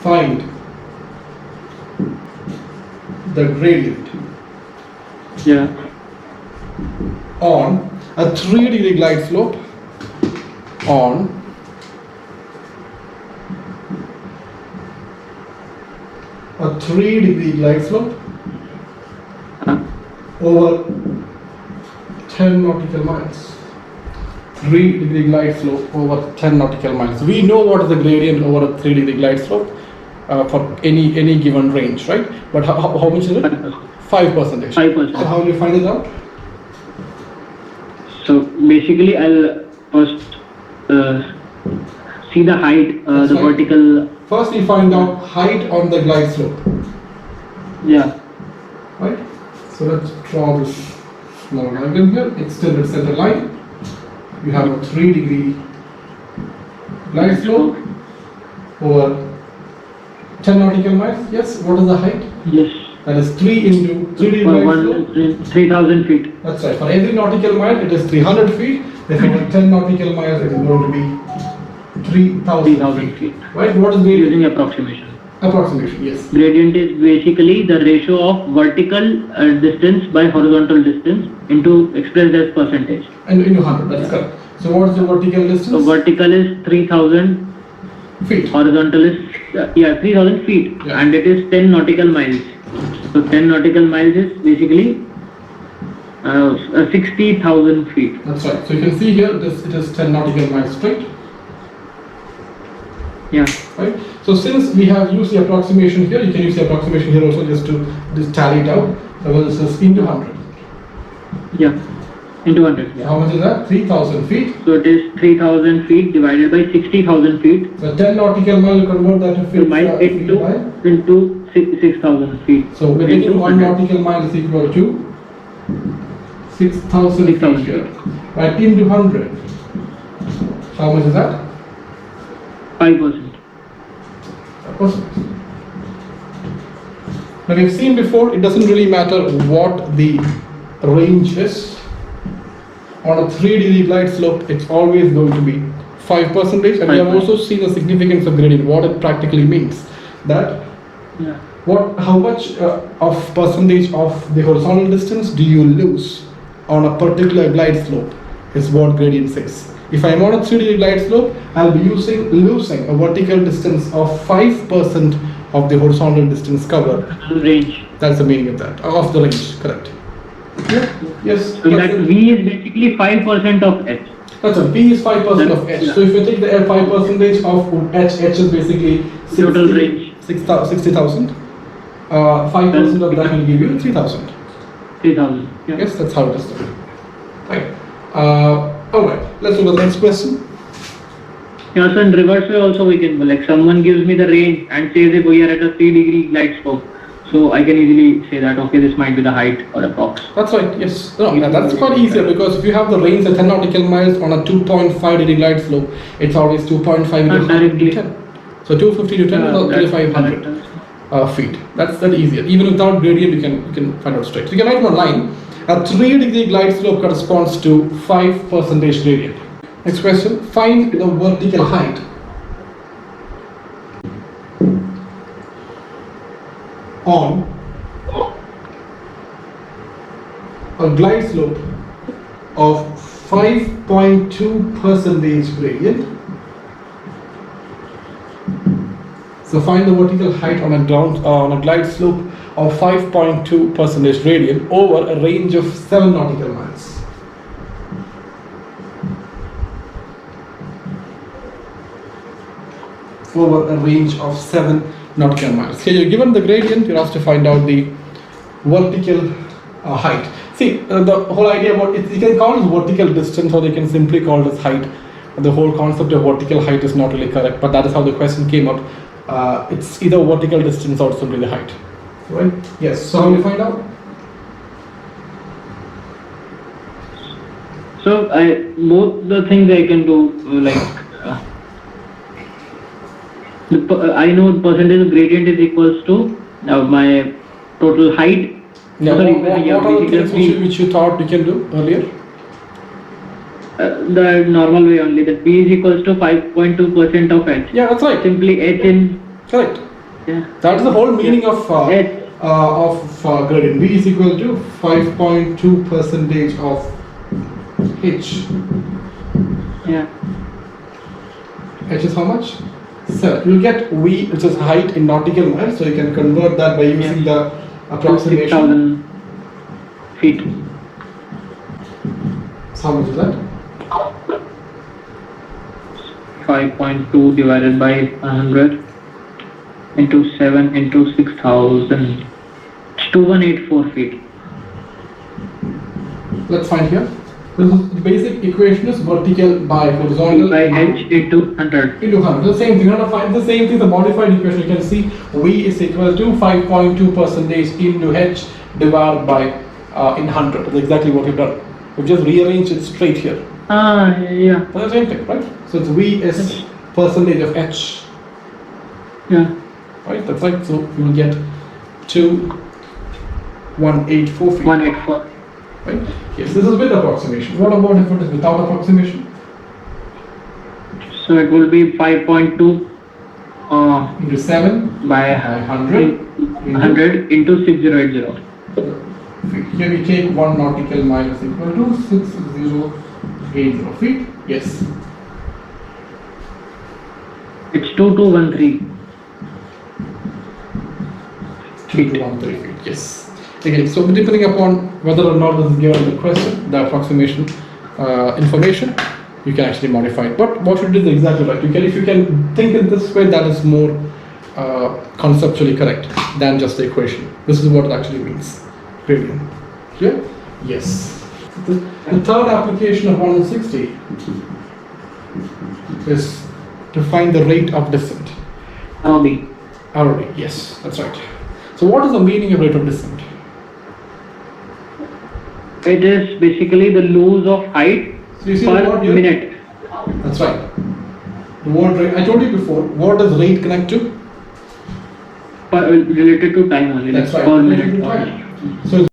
find the gradient on a 3-degree glide slope on a 3-degree glide slope over 10 nautical miles. 3-degree glide slope over 10 nautical miles. We know what is the gradient over a 3-degree glide slope for any given range, right? But how much is it? 5%. 5%. So how will you find it out? So basically, I'll first see the height, the right. vertical. First, we find out height on the glide slope. Yeah. Right. So let's draw this small diagram here. Extended center line. You have a 3-degree glide slope over 10 nautical miles. Yes. What is the height? Yes. That is 3 into 3-degree glide slope. 3,000 feet. That's right. For every nautical mile, it is 300 feet. Therefore, 10 nautical miles, it is going to be 3,000 feet. Right? What is gradient? Using approximation. Approximation, yes. Gradient is basically the ratio of vertical distance by horizontal distance into expressed as percentage. And into 100, that's correct. So what is the vertical distance? So vertical is 3,000 feet. Horizontal is 3,000 feet, Yeah. and it is 10 nautical miles. So 10 nautical miles is basically 60,000 feet. That's right. So you can see here, it is 10 nautical miles straight. Yeah. Right. So since we have used the approximation here, you can use the approximation here also just to tally it out. So this is into 100. Yeah. Into 100. Yeah. How much is that? 3,000 feet. So it is 3,000 feet divided by 60,000 feet. So 10 nautical mile, convert that to feet. Into 6,000 feet. So we're taking 1 nautical mile is equal to 6,000 feet here. Right, into 100. So how much is that? 5%. Now we've seen before, it doesn't really matter what the range is. On a 3-degree glide slope, it's always going to be 5%. And we have also seen the significance of gradient, what it practically means. That how much of percentage of the horizontal distance do you lose on a particular glide slope is what gradient says. If I am on a 3-degree glide slope, I'll be losing a vertical distance of 5% of the horizontal distance covered. Range. That's the meaning of that, of the range, correct. Yeah. Yes. So that V is basically 5% of H. That's a V is 5% of H. Yeah. So if you take the 5% of H is basically 60, total range 60,000. 5% of that will give you 3,000. 3,000. Yeah. Yes, that's how it is done. Right. Alright, let's look at the next question. Yeah, so in reverse way also we can, like someone gives me the range and says if we are at a 3-degree glide slope. So I can easily say that, okay, this might be the height or approx. That's right, yes. No, that's quite easier because if you have the range at 10 nautical miles on a 2.5-degree glide slope, it's always 2.5 into 100 to 10. So 250 to 10 is 3,500 feet. That's that easier. Even without gradient, you can find out straight. So you can write on a line. A 3-degree glide slope corresponds to 5% gradient. Next question. Find the vertical height on a glide slope of 5.2% gradient. So find the vertical height on a glide slope of 5.2% gradient over a range of 7 nautical miles. Over a range of 7 nautical miles. Here you're given the gradient, you're asked to find out the vertical height. See, the whole idea about it, you can call it vertical distance or you can simply call it as height. The whole concept of vertical height is not really correct, but that is how the question came up. It's either vertical distance or simply the height. Right? Yes. So how do you find out? So both the things I can do I know percentage of gradient is equals to my total height. Yeah, what are the things which you thought you can do earlier? The normal way only, that B is equals to 5.2% of H. Yeah, that's right. Simply H in. Correct. Yeah. That is the whole meaning of H. gradient. V is equal to 5.2 percentage of H. Yeah. H is how much? 7. You'll get V, which is height in nautical miles, so you can convert that by using the approximation. 6,000 feet. So how much is that? 5.2 divided by 100 into 7 into 6,000. It's 2184 feet. Let's find here. This is the basic equation is vertical by horizontal By H into 100. into 100. The same thing. You want to find the same thing. The modified equation. You can see V is equal to 5.2 percentage into H divided by in 100. That's exactly what you've done. We've just rearranged it straight here. Ah, yeah. That's the same thing, right? So it's V is percentage of H. Yeah. Right? That's right. So you will get 2184 feet. 184. Right? Yes, this is with approximation. What about if it is without approximation? So it will be 5.2 Into 7 by 100 100 into 6080. Here we take 1 nautical mile is equal to 6080 feet. Yes. It's 2213. 2213 feet. Yes. Okay, so depending upon whether or not this is given in the question, the approximation information, you can actually modify it. But what you do is exactly right. If you can think in this way, that is more conceptually correct than just the equation. This is what it actually means. Gradient. Clear? Yes. The third application of 160 is to find the rate of descent. ROB. ROD. Yes, that's right. So what is the meaning of rate of descent? It is basically the loss of height So you see the per word here? minute. That's right. The word rate, I told you before, what does rate connect to? Related to time only. That's like right. per Related minute. to time. So